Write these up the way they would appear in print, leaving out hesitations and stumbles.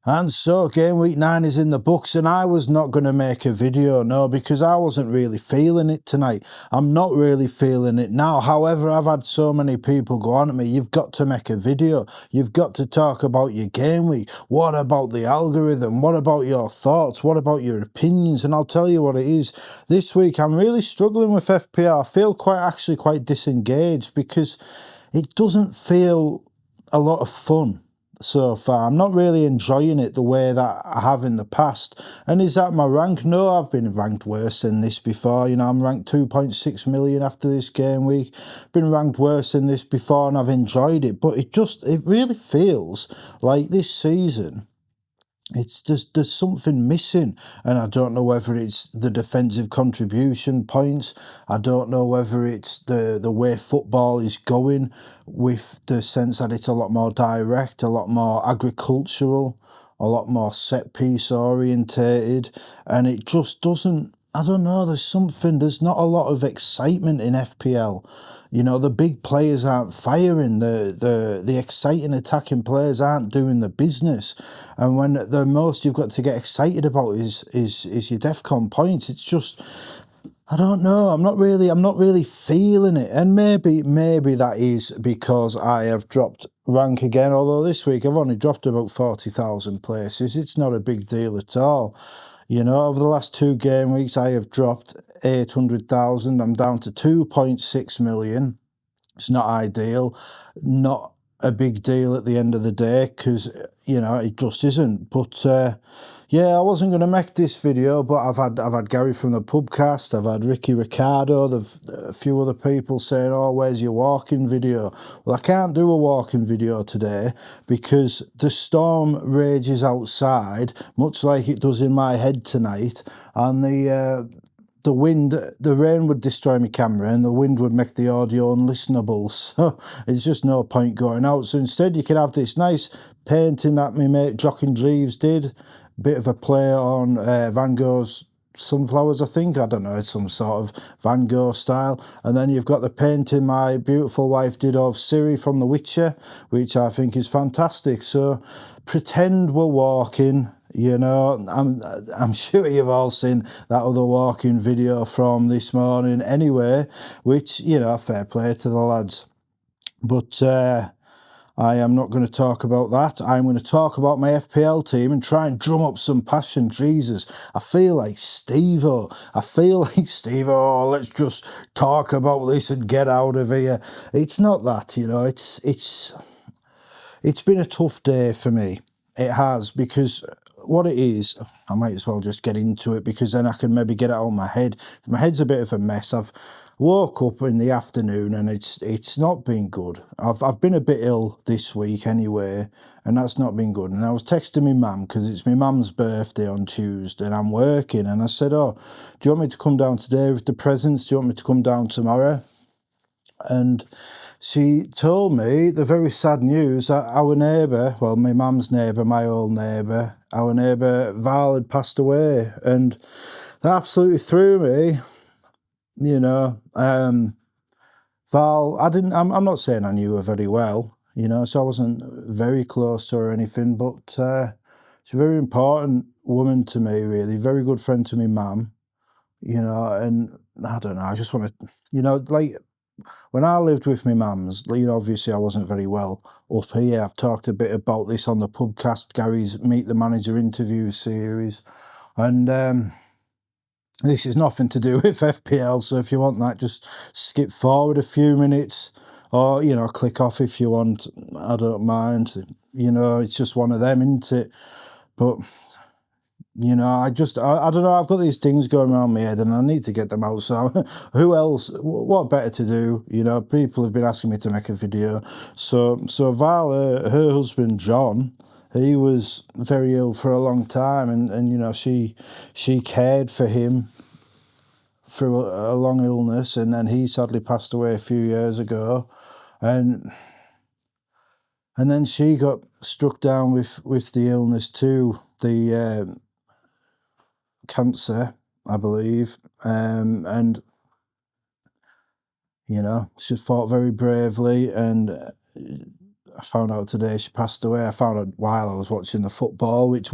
And so game week 9 is in the books, and I was not going to make a video, no, because I wasn't really feeling it tonight. I'm not really feeling it now. However, I've had so many people go on at me, you've got to make a video. You've got to talk about your game week. What about the algorithm? What about your thoughts? What about your opinions? And I'll tell you what it is. This week, I'm really struggling with FPL. I feel actually quite disengaged because it doesn't feel a lot of fun so far. I'm not really enjoying it the way that I have in the past. And is that my rank? No, I've been ranked worse than this before. You know, I'm ranked 2.6 million after this game week. Been ranked worse than this before, and I've enjoyed it. But it really feels like this season, it's just, there's something missing, and I don't know whether it's the defensive contribution points. I don't know whether it's the way football is going, with the sense that it's a lot more direct, a lot more agricultural, a lot more set piece orientated, and it just doesn't. I don't know, there's not a lot of excitement in FPL. You know, the big players aren't firing, the exciting attacking players aren't doing the business. And when the most you've got to get excited about is your DEFCON points, it's just, I don't know, I'm not really feeling it. And maybe that is because I have dropped rank again, although this week I've only dropped about 40,000 places. It's not a big deal at all. You know, over the last 2 game weeks, I have dropped 800,000. I'm down to 2.6 million. It's not ideal, not a big deal at the end of the day, because, you know, it just isn't. But yeah, I wasn't going to make this video, but I've had Gary from the pubcast, I've had Ricky Ricardo, a few other people saying, oh, where's your walking video? Well, I can't do a walking video today because the storm rages outside, much like it does in my head tonight, and the rain would destroy my camera, and the wind would make the audio unlistenable, so it's just no point going out. So instead you can have this nice painting that my mate Jock and Jeeves did, bit of a play on Van Gogh's sunflowers, I think. I don't know, it's some sort of Van Gogh style. And then you've got the painting my beautiful wife did of Ciri from The Witcher, which I think is fantastic. So pretend we're walking. You know, I'm sure you've all seen that other walking video from this morning anyway, which, you know, fair play to the lads. But I am not going to talk about that. I'm going to talk about my FPL team and try and drum up some passion. Jesus, I feel like Steve-O. Let's just talk about this and get out of here. It's not that, you know, it's been a tough day for me. It has, because what it is, I might as well just get into it, because then I can maybe get it out of my head. My head's a bit of a mess. I've woke up in the afternoon and it's not been good. I've been a bit ill this week anyway, and that's not been good. And I was texting my mum, because it's my mum's birthday on Tuesday and I'm working, and I said, oh, do you want me to come down today with the presents? Do you want me to come down tomorrow? And she told me the very sad news that our neighbour, well, my mum's neighbour, my old neighbour, our neighbour Val had passed away, and that absolutely threw me. You know, Val, I'm not saying I knew her very well, you know, so I wasn't very close to her or anything, but she's a very important woman to me, really, very good friend to my mum, you know, and I don't know, I just want to, you know, like, when I lived with my mums, you know, obviously I wasn't very well up here. I've talked a bit about this on the pubcast, Gary's Meet the Manager interview series. And this is nothing to do with FPL, so if you want that, just skip forward a few minutes, or, you know, click off if you want. I don't mind. You know, it's just one of them, isn't it? But, you know, I don't know, I've got these things going around my head and I need to get them out. So who else, what better to do? You know, people have been asking me to make a video. So Val, her husband, John, he was very ill for a long time, and you know, she cared for him through a long illness, and then he sadly passed away a few years ago. And then she got struck down with the illness too, the cancer, I believe, and you know, she fought very bravely, and I found out today she passed away. I found out while I was watching the football, which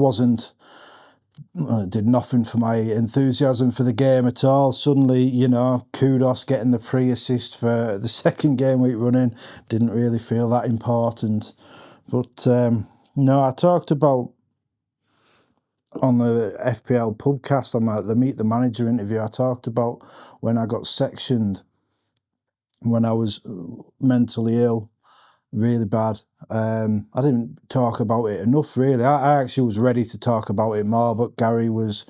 did nothing for my enthusiasm for the game at all. Suddenly, you know, kudos getting the pre-assist for the second game week running. Didn't really feel that important. But no, I talked about on the FPL pubcast, on the Meet the Manager interview, I talked about when I got sectioned, when I was mentally ill, really bad. I didn't talk about it enough, really. I actually was ready to talk about it more, but Gary was,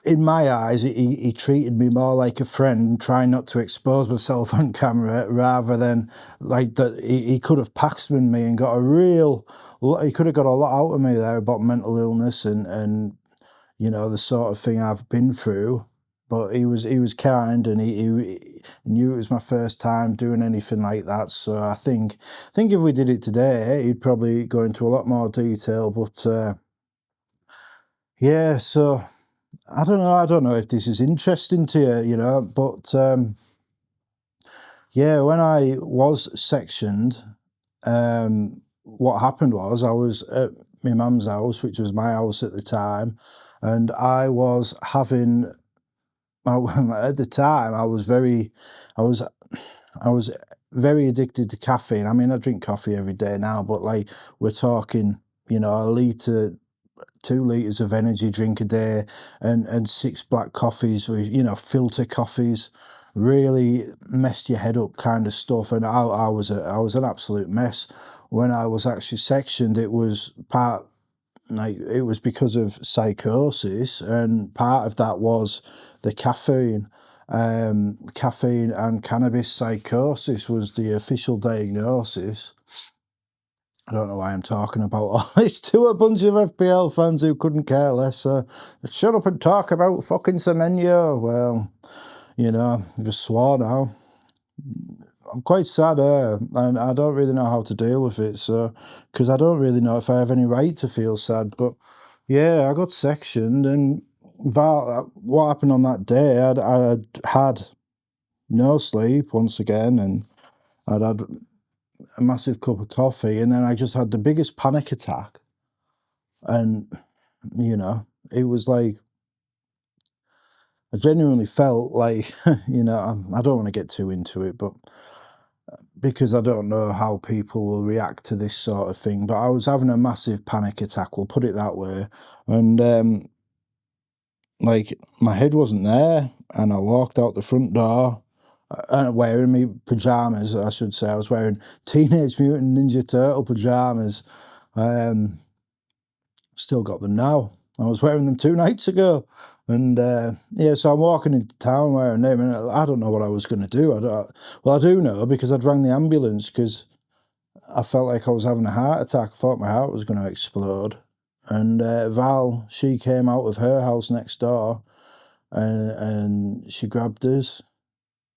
in my eyes, he treated me more like a friend, trying not to expose myself on camera, rather than like that. He could have paxmaned me and he could have got a lot out of me there about mental illness and you know, the sort of thing I've been through. But he was kind, and he knew it was my first time doing anything like that. So I think if we did it today, he'd probably go into a lot more detail. But yeah, so I don't know if this is interesting to you, you know. But yeah, when I was sectioned, what happened was I was at my mum's house, which was my house at the time, and I was having. At the time, I was very addicted to caffeine. I mean, I drink coffee every day now, but like we're talking, you know, 2 litres of energy drink a day, and 6 black coffees with, you know, filter coffees, really messed your head up kind of stuff. And I was an absolute mess. When I was actually sectioned, it was because of psychosis, and part of that was the caffeine. Caffeine and cannabis psychosis was the official diagnosis. I don't know why I'm talking about all this to a bunch of FPL fans who couldn't care less. Shut up and talk about fucking Semenyo. Well, you know, I just swore now. I'm quite sad, and I don't really know how to deal with it. So, because I don't really know if I have any right to feel sad. But yeah, I got sectioned, and what happened on that day? I had no sleep once again, and I'd had a massive cup of coffee, and then I just had the biggest panic attack. And you know, it was like I genuinely felt like, you know, I don't want to get too into it, but because I don't know how people will react to this sort of thing, but I was having a massive panic attack, we'll put it that way. And like my head wasn't there, and I walked out the front door wearing my pajamas, I should say. I was wearing Teenage Mutant Ninja Turtle pajamas. Still got them now. I was wearing them 2 nights ago. And yeah, so I'm walking into town wearing them, and I don't know what I was going to do. I do know, because I'd rang the ambulance because I felt like I was having a heart attack. I thought my heart was going to explode. And Val, she came out of her house next door, and she grabbed us,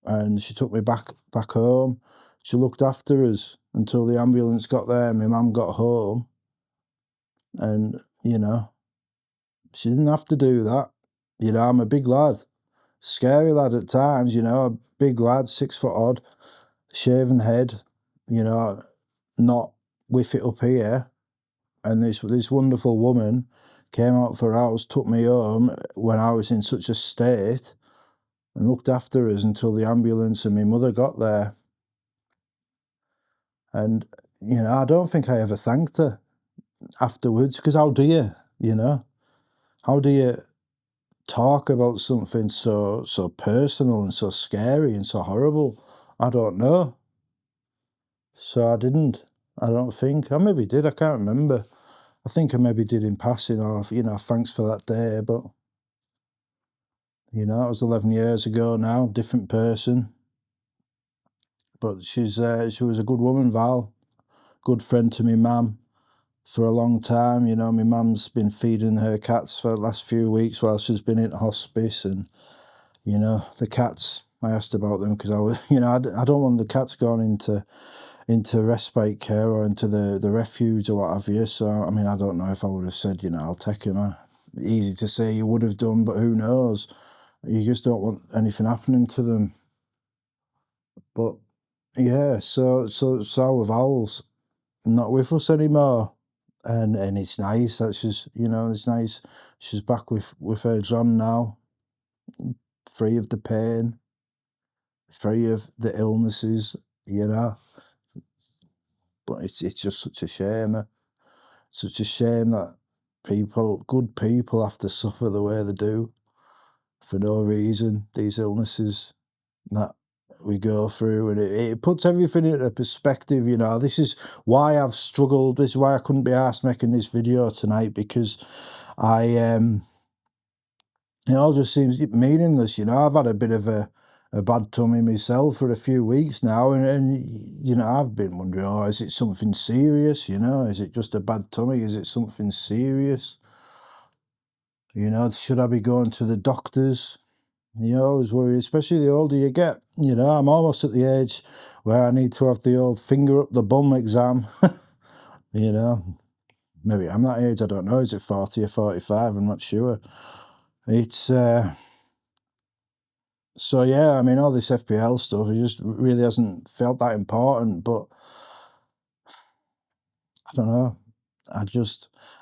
and she took me back home. She looked after us until the ambulance got there and my mum got home. And, you know, she didn't have to do that. You know, I'm a big lad, scary lad at times, you know, a big lad, 6 foot odd, shaven head, you know, not with it up here. And this wonderful woman came out of her house, took me home when I was in such a state, and looked after us until the ambulance and my mother got there. And, you know, I don't think I ever thanked her afterwards, because how do you, you know? How do you talk about something so personal and so scary and so horrible? I don't know. So I didn't. I don't think. I maybe did. I can't remember. I think I maybe did in passing, or, you know, thanks for that day. But, you know, that was 11 years ago now, different person. But she was a good woman, Val. Good friend to me mum for a long time. You know, my mum's been feeding her cats for the last few weeks while she's been in hospice. And, you know, the cats, I asked about them because I was, you know, I don't want the cats going into respite care or into the refuge or what have you. So, I mean, I don't know if I would have said, you know, I'll take him. Easy to say you would have done, but who knows? You just don't want anything happening to them. But yeah, so with owls. not with us anymore. And it's nice that she's, you know, it's nice. She's back with her John now, free of the pain, free of the illnesses, you know. But it's just such a shame. Such a shame that good people have to suffer the way they do for no reason, these illnesses that we go through, and it puts everything into perspective, you know. This is why I've struggled, this is why I couldn't be arsed making this video tonight, because it all just seems meaningless, you know. I've had a bit of a bad tummy myself for a few weeks now, and you know, I've been wondering, oh, is it something serious, you know? Is it just a bad tummy? Is it something serious? You know, should I be going to the doctors? You always worry, especially the older you get. You know, I'm almost at the age where I need to have the old finger up the bum exam. You know, maybe I'm that age, I don't know. Is it 40 or 45? I'm not sure. It's, so yeah, I mean, all this FPL stuff, it just really hasn't felt that important, but I don't know.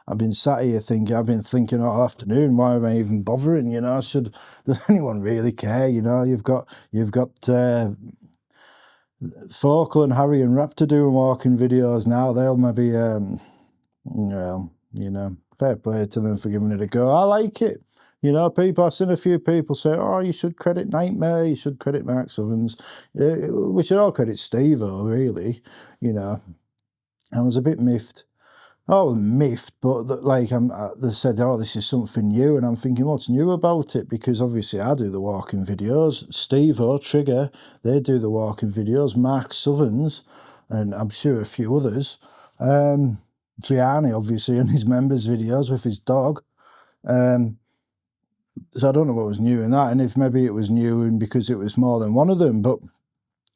I've been sat here I've been thinking all afternoon, why am I even bothering, you know? Does anyone really care, you know? You've got Focal and Harry and Raptor doing walking videos now. They'll maybe, well, you know, fair play to them for giving it a go. I like it. You know, I've seen a few people say, oh, you should credit Nightmare, you should credit Mark Southerns. We should all credit Steve-O, really, you know. I was a bit miffed. Oh, miffed, but like they said, oh, this is something new, and I'm thinking, what's new about it? Because obviously I do the walking videos. Steve-O, Trigger, they do the walking videos. Mark Southerns, and I'm sure a few others. Gianni, obviously, in his members' videos with his dog. So I don't know what was new in that, and if maybe it was new and because it was more than one of them, but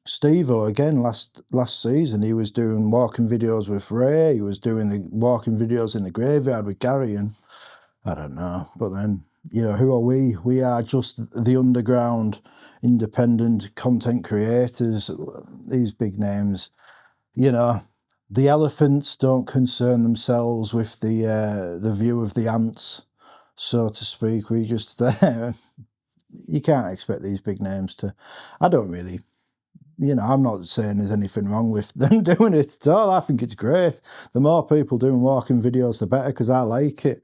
Steve-O, again, last season, he was doing walking videos with Ray, he was doing the walking videos in the graveyard with Gary, and I don't know. But then, you know, who are we? We are just the underground, independent content creators, these big names. You know, the elephants don't concern themselves with the view of the ants, so to speak. We just, you can't expect these big names to, I don't really, you know, I'm not saying there's anything wrong with them doing it at all. I think it's great. The more people doing walking videos, the better, because I like it.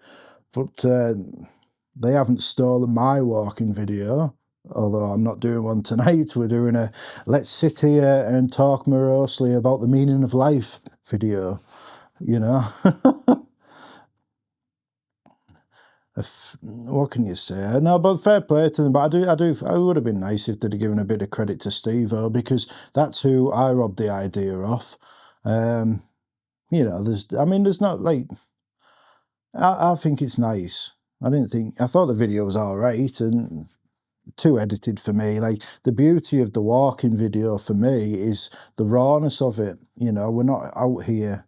But they haven't stolen my walking video, although I'm not doing one tonight. We're doing a let's sit here and talk morosely about the meaning of life video, you know. What can you say? No, but fair play to them. But I would have been nice if they'd have given a bit of credit to Steve-O, because that's who I robbed the idea off. You know, there's not like, I think it's nice. I thought the video was all right and too edited for me. Like, the beauty of the walking video for me is the rawness of it. You know, we're not out here.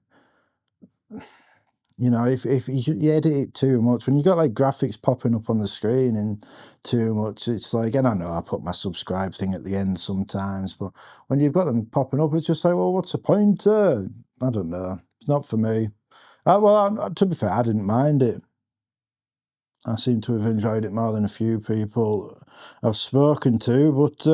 You know, if you edit it too much, when you got like graphics popping up on the screen and too much, it's like, and I know I put my subscribe thing at the end sometimes, but when you've got them popping up, it's just like, well, what's the point? I don't know. It's not for me. To be fair, I didn't mind it. I seem to have enjoyed it more than a few people I've spoken to, but,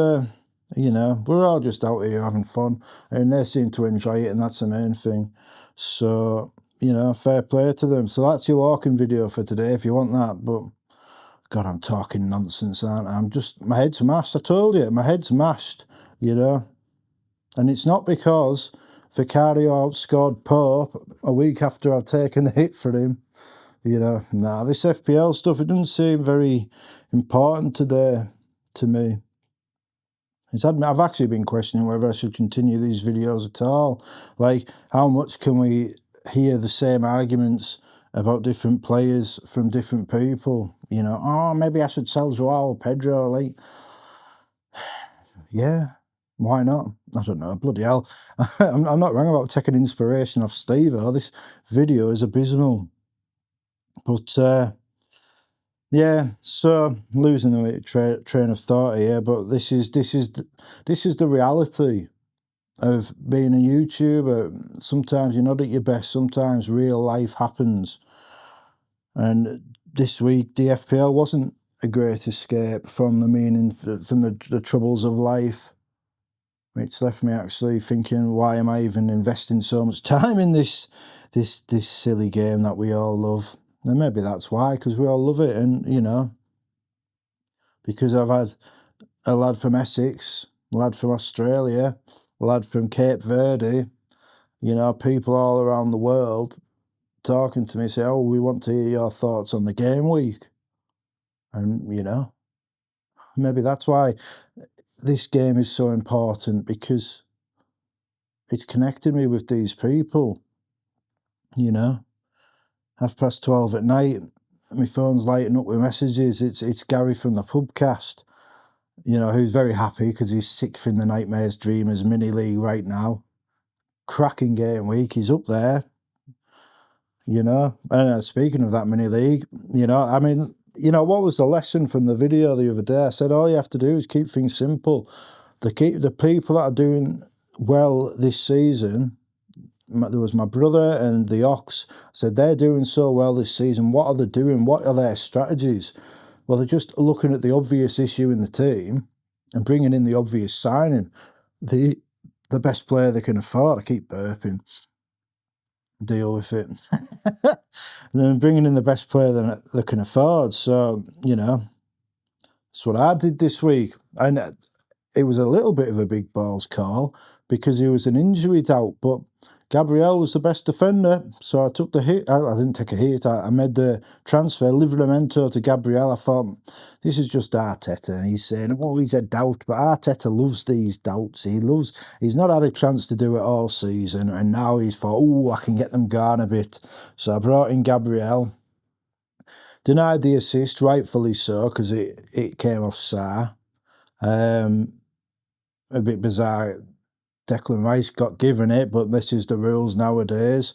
you know, we're all just out here having fun, and they seem to enjoy it, and that's the main thing. So, you know, fair play to them. So that's your walking video for today, if you want that. But, God, I'm talking nonsense, aren't I? My head's mashed. I told you, my head's mashed, you know. And it's not because Vicario outscored Pope a week after I've taken the hit for him. You know, nah, this FPL stuff, it doesn't seem very important today to me. I've actually been questioning whether I should continue these videos at all. Like, how much can we hear the same arguments about different players from different people? You know, oh, maybe I should sell Joao Pedro. Like, yeah, why not? I don't know, bloody hell. I'm not wrong about taking inspiration off Steve-O. This video is abysmal. But, yeah, so losing the train of thought here, but this is the reality. of being a YouTuber. Sometimes you're not at your best. Sometimes real life happens. And this week, the FPL wasn't a great escape from the troubles of life. It's left me actually thinking, why am I even investing so much time in this silly game that we all love? And maybe that's why, because we all love it. And, you know, because I've had a lad from Essex, a lad from Australia, a lad from Cape Verde, you know, people all around the world talking to me, say, oh, we want to hear your thoughts on the game week. And, you know, maybe that's why this game is so important, because it's connected me with these people, you know. 12:30 at night, my phone's lighting up with messages. It's Gary from the pubcast, you know, who's very happy because he's sixth in the Nightmares Dreamers mini league right now. Cracking game week, he's up there, you know. And speaking of that mini league, you know, I mean, you know, what was the lesson from the video the other day? I said, all you have to do is keep things simple. The people that are doing well this season, there was my brother and the Ox, said they're doing so well this season. What are they doing? What are their strategies? Well, they're just looking at the obvious issue in the team and bringing in the obvious signing. The best player they can afford. I keep burping. Deal with it. Then bringing in the best player that they can afford. So, you know, that's what I did this week. And it was a little bit of a big balls call because he was an injury doubt, but Gabriel was the best defender, so I took the hit. I didn't take a hit. I made the transfer, Livramento to Gabriel. I thought, this is just Arteta. He's saying, well, he's a doubt, but Arteta loves these doubts. He's not had a chance to do it all season, and now he's thought, oh, I can get them going a bit. So I brought in Gabriel. Denied the assist, rightfully so, because it came off Sarr. A bit bizarre. Declan Rice got given it, but this is the rules nowadays.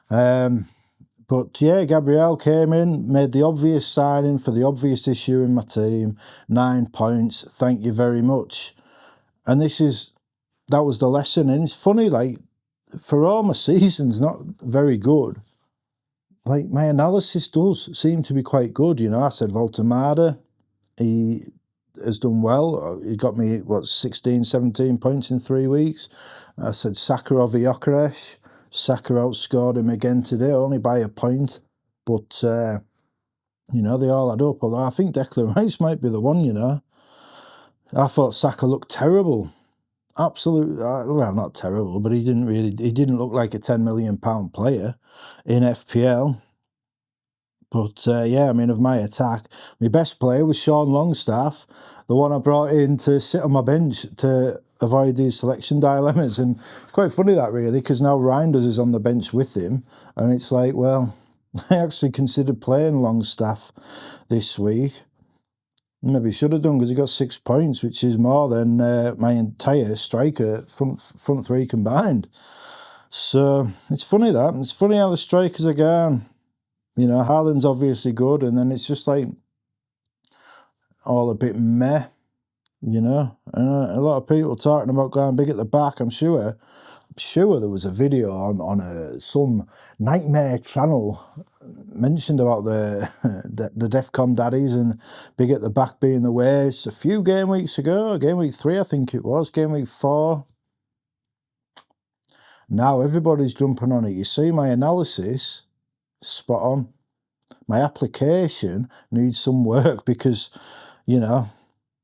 But yeah, Gabriel came in, made the obvious signing for the obvious issue in my team. 9 points, thank you very much. And that was the lesson. And it's funny, like, for all my seasons not very good, like, my analysis does seem to be quite good, you know. I said Voltemada, he has done well. He got me, 16, 17 points in 3 weeks. I said Sakharov Gyökeres. Saka outscored him again today, only by a point. But, you know, they all add up. Although I think Declan Rice might be the one, you know. I thought Saka looked terrible. Absolutely, well, not terrible, but he didn't look like a £10 million player in FPL. But, yeah, I mean, of my attack, my best player was Sean Longstaff, the one I brought in to sit on my bench to avoid these selection dilemmas. And it's quite funny that, really, because now Reinders is on the bench with him. And it's like, well, I actually considered playing Longstaff this week. Maybe should have done, because he got 6 points, which is more than my entire striker front three combined. So it's funny that. It's funny how the strikers are going. You know, Haaland's obviously good, and then it's just like all a bit meh, you know. And a lot of people talking about going big at the back. I'm sure there was a video on some Nightmare channel mentioned about the DEFCON daddies and big at the back being the way. It's a few game weeks ago, game week 3 I think it was, game week 4. Now everybody's jumping on it. You see my analysis, spot on. My application needs some work because, you know,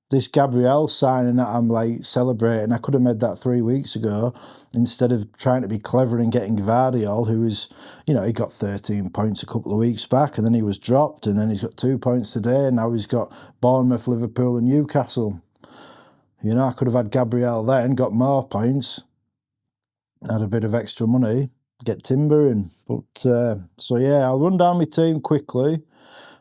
this Gabriel signing that I'm like celebrating, I could have made that 3 weeks ago instead of trying to be clever and getting Gvardiol, who is, you know, he got 13 points a couple of weeks back and then he was dropped and then he's got 2 points today and now he's got Bournemouth, Liverpool and Newcastle. You know, I could have had Gabriel then, got more points, had a bit of extra money, get Timber in. But, so yeah, I'll run down my team quickly.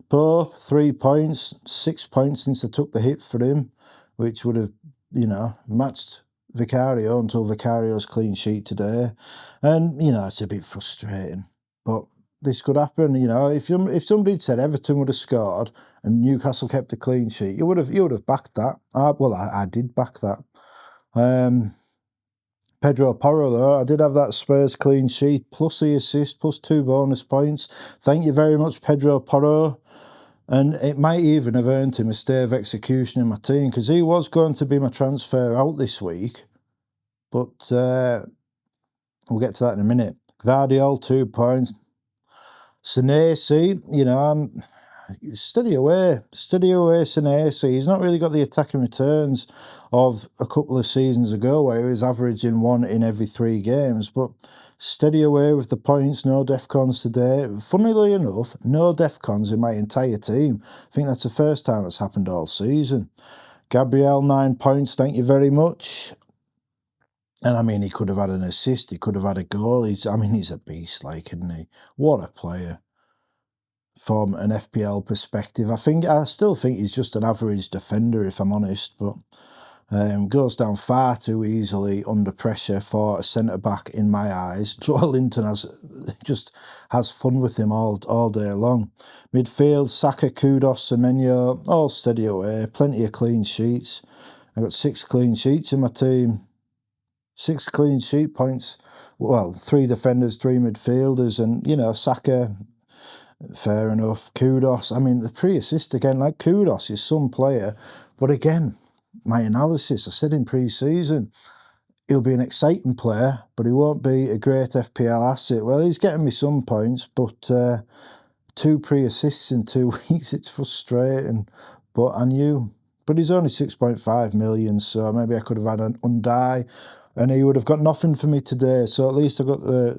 Pope, 3 points, 6 points since I took the hit for him, which would have, you know, matched Vicario until Vicario's clean sheet today. And, you know, it's a bit frustrating. But this could happen, you know. If somebody had said Everton would have scored and Newcastle kept a clean sheet, you would have backed that. I did back that. Pedro Porro, though, I did have that Spurs clean sheet, plus the assist, plus 2 bonus points. Thank you very much, Pedro Porro. And it might even have earned him a stay of execution in my team, because he was going to be my transfer out this week. But we'll get to that in a minute. Gvardiol, 2 points. Senesi, you know, I'm steady away, Senesi. He's not really got the attacking returns of a couple of seasons ago where he was averaging 1 in every 3 games, but steady away with the points, no defcons today. Funnily enough, no defcons in my entire team. I think that's the first time that's happened all season. Gabriel, 9 points, thank you very much. And I mean, he could have had an assist, he could have had a goal. He's a beast, like, isn't he? What a player. From an FPL perspective, I still think he's just an average defender, if I'm honest, but goes down far too easily under pressure for a centre-back in my eyes. Joel Linton just has fun with him all day long. Midfield, Saka, Kudos, Semenyo, all steady away, plenty of clean sheets. I've got 6 clean sheets in my team. 6 clean sheet points. Well, 3 defenders, 3 midfielders, and, you know, Saka, fair enough. Kudos, I mean, the pre-assist again, like, Kudos is some player, but again, my analysis, I said in pre-season, he'll be an exciting player, but he won't be a great FPL asset. Well, he's getting me some points, but 2 pre-assists in 2 weeks, it's frustrating, but I knew. But he's only 6.5 million, so maybe I could have had an Undai, and he would have got nothing for me today, so at least I got the...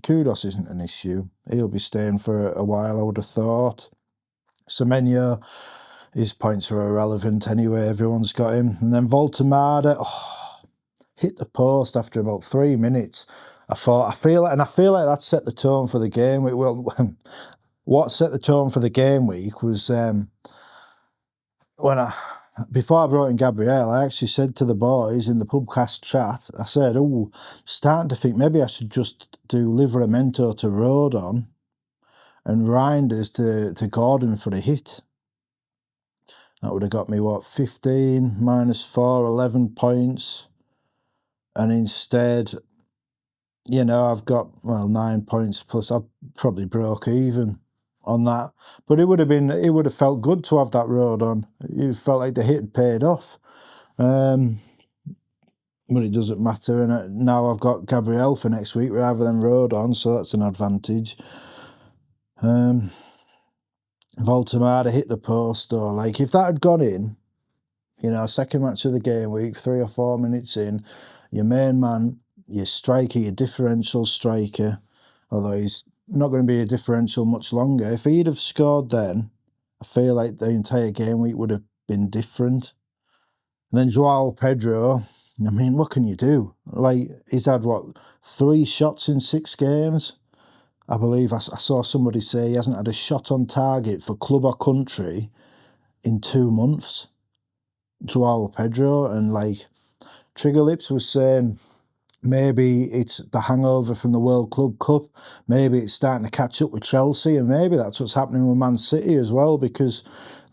Kudos isn't an issue. He'll be staying for a while, I would have thought. Semenyo, his points are irrelevant anyway, everyone's got him. And then Voltemada, hit the post after about 3 minutes. I feel like that set the tone for the game. Well, what set the tone for the game week was before I brought in Gabriel, I actually said to the boys in the pubcast chat, I said, starting to think maybe I should just do Livramento to Rodon and Reinders to Gordon for the hit. That would have got me, 15 minus 4, 11 points. And instead, you know, I've got, 9 points plus. I probably broke even on that. But it would have felt good to have that Rodon. It felt like the hit paid off. But it doesn't matter. And now I've got Gabriel for next week rather than Rodon, so that's an advantage. Voltemada hit the post, though. Like, if that had gone in, you know, second match of the game week, 3 or 4 minutes in, your main man, your striker, your differential striker, although he's not going to be a differential much longer. If he'd have scored then, I feel like the entire game week would have been different. And then Joao Pedro, I mean, what can you do? Like, he's had, 3 shots in 6 games? I believe I saw somebody say he hasn't had a shot on target for club or country in 2 months. Joao Pedro, and like Trigger Lips was saying, maybe it's the hangover from the World Club Cup, maybe it's starting to catch up with Chelsea, and maybe that's what's happening with Man City as well, because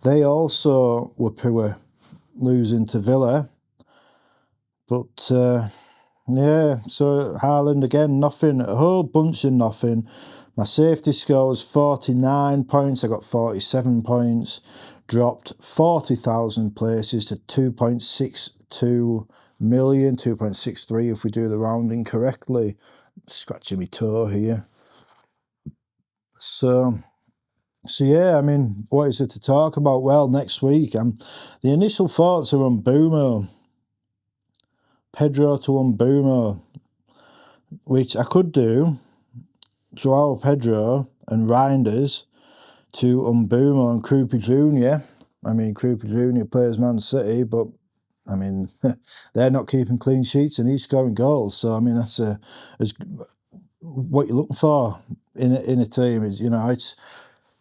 they also were poor, losing to Villa. But yeah, so Haaland again, nothing, a whole bunch of nothing. My safety score was 49 points, I got 47 points, dropped 40,000 places to 2.62 million, 2.63 if we do the rounding correctly. Scratching my toe here. So yeah, I mean, what is it to talk about? Well, next week, the initial thoughts are on Mbumo. Pedro to Mbumo, which I could do. Joao Pedro and Reinders to Mbumo and Krupa Jr. I mean, Krupa Jr. plays Man City, but I mean, they're not keeping clean sheets and he's scoring goals. So I mean, that's what you're looking for in a team. Is, you know, it's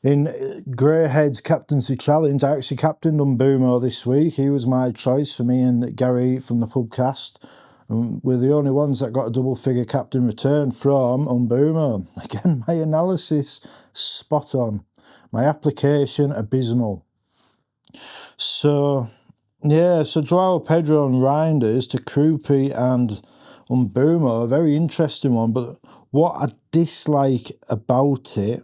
in Greyhead's captaincy challenge. I actually captained Mbumo this week. He was my choice for me and Gary from the pubcast. We're the only ones that got a double-figure captain return from Mbumo. Again, my analysis, spot on. My application, abysmal. So, yeah, so Joao Pedro and Reinders to Krupi and Mbeumo, a very interesting one, but what I dislike about it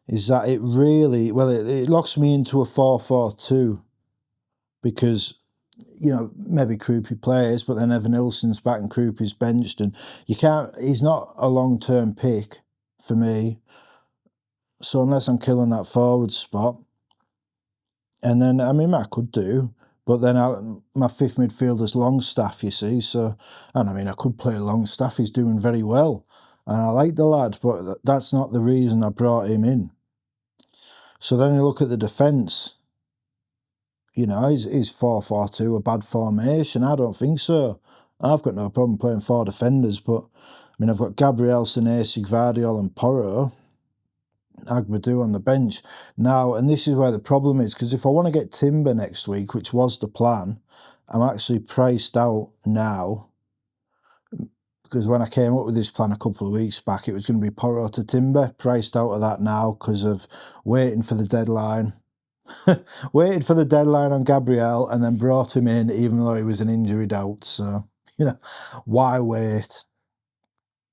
is that it really, well, it locks me into a 4-4-2 because, you know, maybe Krupi plays, but then Evan Nilsson's back and Krupi's benched, and you can't, he's not a long-term pick for me. So unless I'm killing that forward spot, and then, I mean, I could do, but then my fifth midfielder's Longstaff, you see, so, and I mean, I could play Longstaff, he's doing very well, and I like the lad, but that's not the reason I brought him in. So then you look at the defence, you know, is 4-4-2 a bad formation? I don't think so. I've got no problem playing 4 defenders, but, I mean, I've got Gabriel, Senesi, Gvardiol and Porro, Agbadou on the bench. Now, and this is where the problem is, because if I want to get Timber next week, which was the plan, I'm actually priced out now, because when I came up with this plan a couple of weeks back, it was going to be Porro to Timber, priced out of that now because of waiting for the deadline. Waited for the deadline on Gabriel and then brought him in even though he was an injury doubt. So, you know, why wait?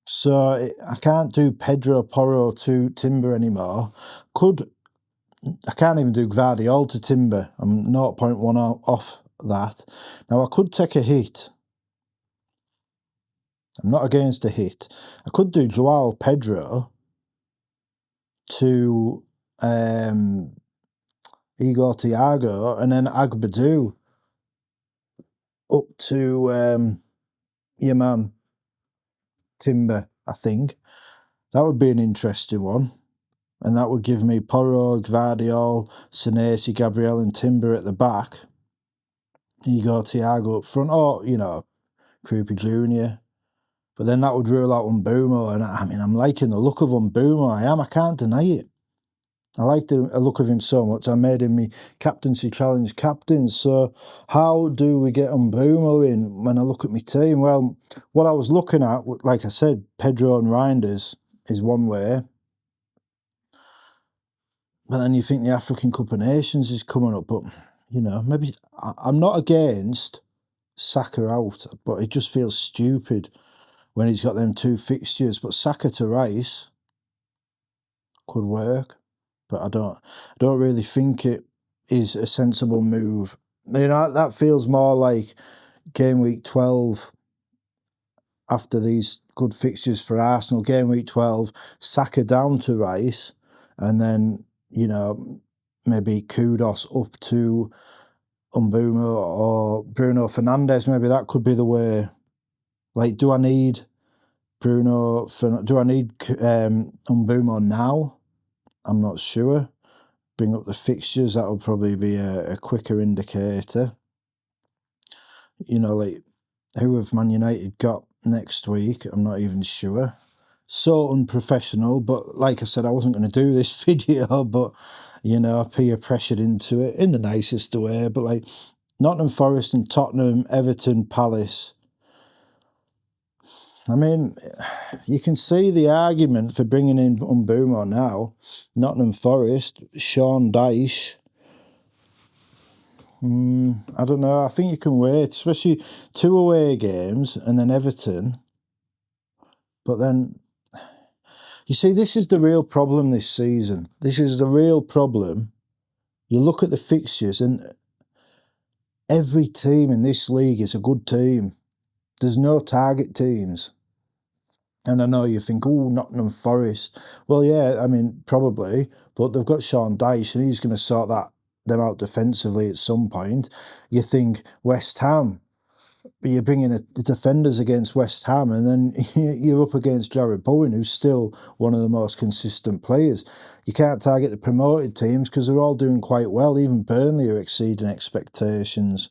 So I can't do Pedro Porro to Timber anymore. I can't even do Gvardiol to Timber. I'm 0.1 off that. Now I could take a hit. I'm not against a hit. I could do Joao Pedro to Igor Thiago and then Agbadou up to your man Timber, I think. That would be an interesting one. And that would give me Porro, Gvardiol, Senesi, Gabriel and Timber at the back. Igor Thiago up front, or, you know, Krupi Jr. But then that would rule out Mbeumo, and I mean, I'm liking the look of Mbeumo, I can't deny it. I like the look of him so much, I made him my captaincy challenge captain. So how do we get Mbeumo in when I look at my team? Well, what I was looking at, like I said, Pedro and Reinders is one way. But then you think the African Cup of Nations is coming up, but, you know, maybe I'm not against Saka out, but it just feels stupid when he's got them 2 fixtures. But Saka to Rice could work, but I don't really think it is a sensible move. You know, that feels more like game week 12 after these good fixtures for Arsenal. Game week 12, Saka down to Rice, and then, you know, maybe Kudos up to Mbeumo or Bruno Fernandes. Maybe that could be the way. Like, do I need Mbeumo now? I'm not sure. Bring up the fixtures, that'll probably be a quicker indicator. You know, like, who have Man United got next week? I'm not even sure. So unprofessional, but like I said, I wasn't going to do this video, but, you know, I peer pressured into it in the nicest way. But, like, Nottingham Forest and Tottenham, Everton, Palace. I mean, you can see the argument for bringing in Mbeumo now. Nottingham Forest, Sean Dyche. I don't know. I think you can wait, especially 2 away games and then Everton. But then, you see, this is the real problem this season. This is the real problem. You look at the fixtures and every team in this league is a good team. There's no target teams. And I know you think, oh, Nottingham Forest. Well, yeah, I mean, probably. But they've got Sean Dyche and he's going to sort them out defensively at some point. You think West Ham. You're bringing the defenders against West Ham and then you're up against Jared Bowen, who's still one of the most consistent players. You can't target the promoted teams because they're all doing quite well. Even Burnley are exceeding expectations.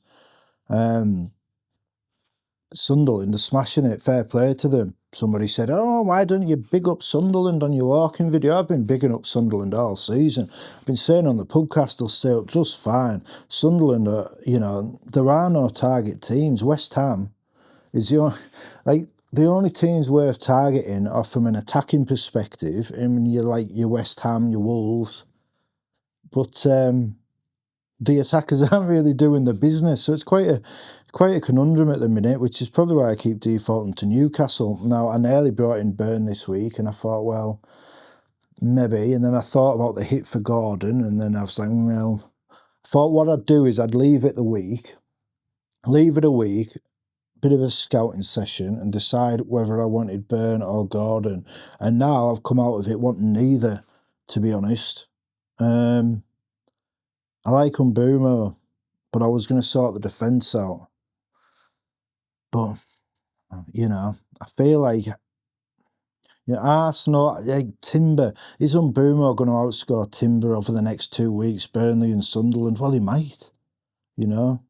Sunderland are smashing it. Fair play to them. Somebody said, oh, why don't you big up Sunderland on your walking video? I've been bigging up Sunderland all season. I've been saying on the podcast they'll stay up just fine. Sunderland, you know, there are no target teams. West Ham is the only teams worth targeting are from an attacking perspective. I mean, you're like your West Ham, your Wolves. But the attackers aren't really doing the business. So it's quite a conundrum at the minute, which is probably why I keep defaulting to Newcastle. Now, I nearly brought in Burn this week, and I thought, well, maybe. And then I thought about the hit for Gordon, and then I was like, well, I thought what I'd do is I'd leave it a week, bit of a scouting session, and decide whether I wanted Burn or Gordon. And now I've come out of it wanting neither, to be honest. I like Mbumo, but I was going to sort the defence out. But, you know, I feel like, Arsenal, Timber, is Mbumo going to outscore Timber over the next 2 weeks, Burnley and Sunderland? Well, he might, you know.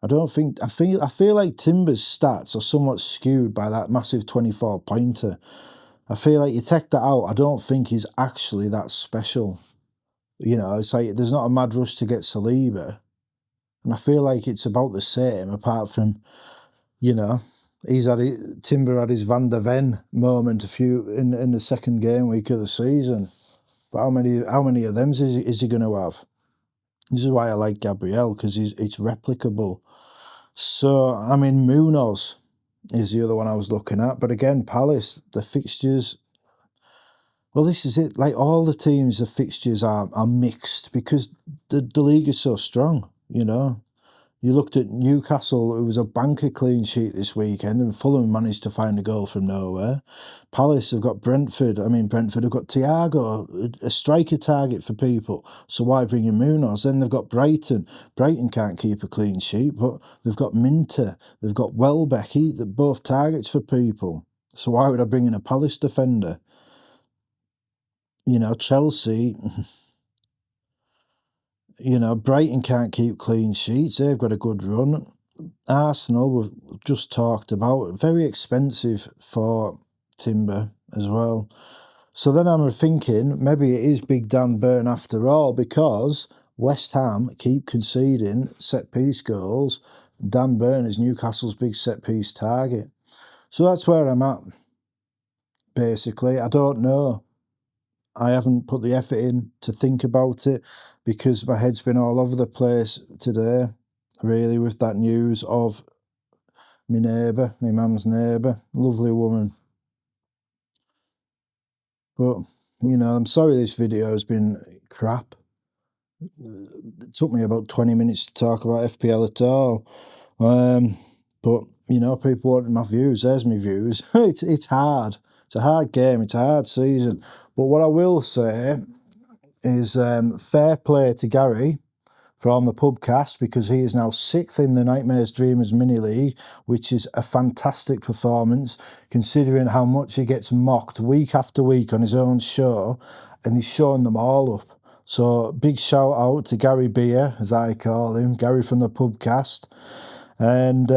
I feel like Timber's stats are somewhat skewed by that massive 24-pointer. I feel like you take that out, I don't think he's actually that special. You know, it's like there's not a mad rush to get Saliba. And I feel like it's about the same, apart from, you know, Timber had his Van der Ven moment in the second game week of the season. But how many of them is he going to have? This is why I like Gabriel, because it's replicable. So, I mean, Munoz is the other one I was looking at. But again, Palace, the fixtures... Well, this is it. Like, all the teams, the fixtures are mixed because the league is so strong, you know. You looked at Newcastle, it was a banker clean sheet this weekend, and Fulham managed to find a goal from nowhere. Palace have got Brentford. I mean, Brentford have got Thiago, a striker target for people. So why bring in Munoz? Then they've got Brighton. Brighton can't keep a clean sheet, but they've got Minter. They've got Welbeck. They're both targets for people. So why would I bring in a Palace defender? You know, Chelsea, you know, Brighton can't keep clean sheets. They've got a good run. Arsenal, we've just talked about, very expensive for Timber as well. So then I'm thinking maybe it is Big Dan Burn after all, because West Ham keep conceding set-piece goals. Dan Burn is Newcastle's big set-piece target. So that's where I'm at, basically. I don't know. I haven't put the effort in to think about it because my head's been all over the place today, really, with that news of my neighbour, my mum's neighbour, lovely woman. But, you know, I'm sorry this video has been crap. It took me about 20 minutes to talk about FPL at all. But, you know, people wanted my views. There's my views. It's hard. It's a hard game. It's a hard season. But what I will say is fair play to Gary from the pubcast, because he is now 6th in the Nightmares Dreamers mini league, which is a fantastic performance considering how much he gets mocked week after week on his own show, and he's showing them all up. So big shout out to Gary Beer, as I call him, Gary from the pubcast. And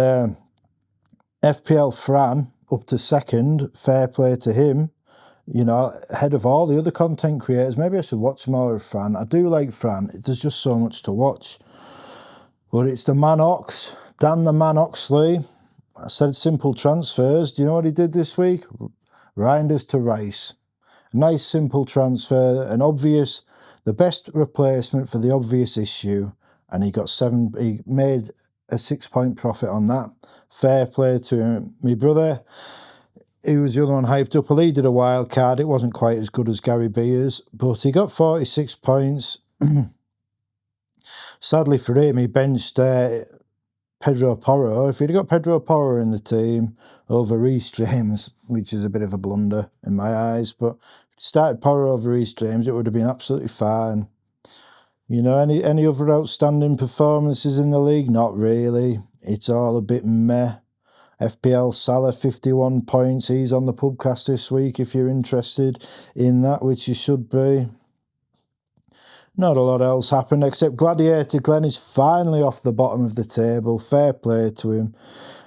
FPL Fran up to 2nd, fair play to him, you know, ahead of all the other content creators. Maybe I should watch more of Fran. I do like Fran. There's just so much to watch. But it's the Man Ox, Dan the Man Oxley. I said simple transfers. Do you know what he did this week? Reinders to Rice. A nice simple transfer, the best replacement for the obvious issue. And he made a 6-point profit on that. Fair play to him. My brother, he was the other one hyped up. Well, he did a wild card. It wasn't quite as good as Gary Beers, but he got 46 points. Sadly for him, he benched Pedro Porro. If he'd got Pedro Porro in the team over Reece James, which is a bit of a blunder in my eyes, but if he started Porro over Reece James, it would have been absolutely fine. You know, any other outstanding performances in the league? Not really. It's all a bit meh. FPL Salah, 51 points. He's on the pubcast this week if you're interested in that, which you should be. Not a lot else happened, except Gladiator Glenn is finally off the bottom of the table. Fair play to him.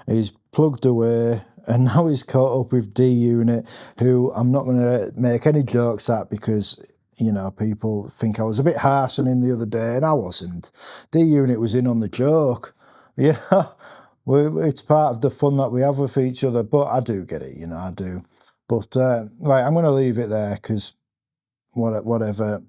He's plugged away, and now he's caught up with D-Unit, who I'm not going to make any jokes at because, you know, people think I was a bit harsh on him the other day, and I wasn't. D-Unit was in on the joke. You know, it's part of the fun that we have with each other, but I do get it, you know, I do. But, right, I'm going to leave it there because whatever.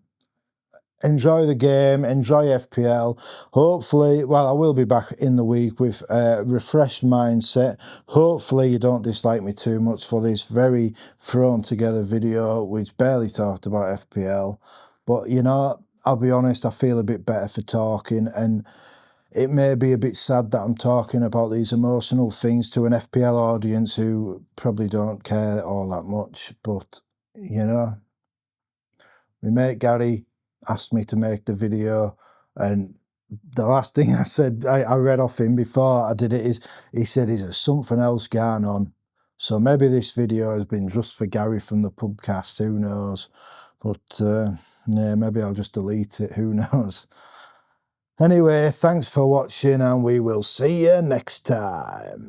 enjoy the game, enjoy FPL. Hopefully, well, I will be back in the week with a refreshed mindset. Hopefully you don't dislike me too much for this very thrown together video, which barely talked about FPL. But, you know, I'll be honest, I feel a bit better for talking, and it may be a bit sad that I'm talking about these emotional things to an FPL audience who probably don't care all that much. But, you know, my mate Gary asked me to make the video, and the last thing I said, I read off him before I did it, is he said, is there something else going on? So maybe this video has been just for Gary from the pubcast, who knows? But yeah, maybe I'll just delete it, who knows? Anyway, thanks for watching, and we will see you next time.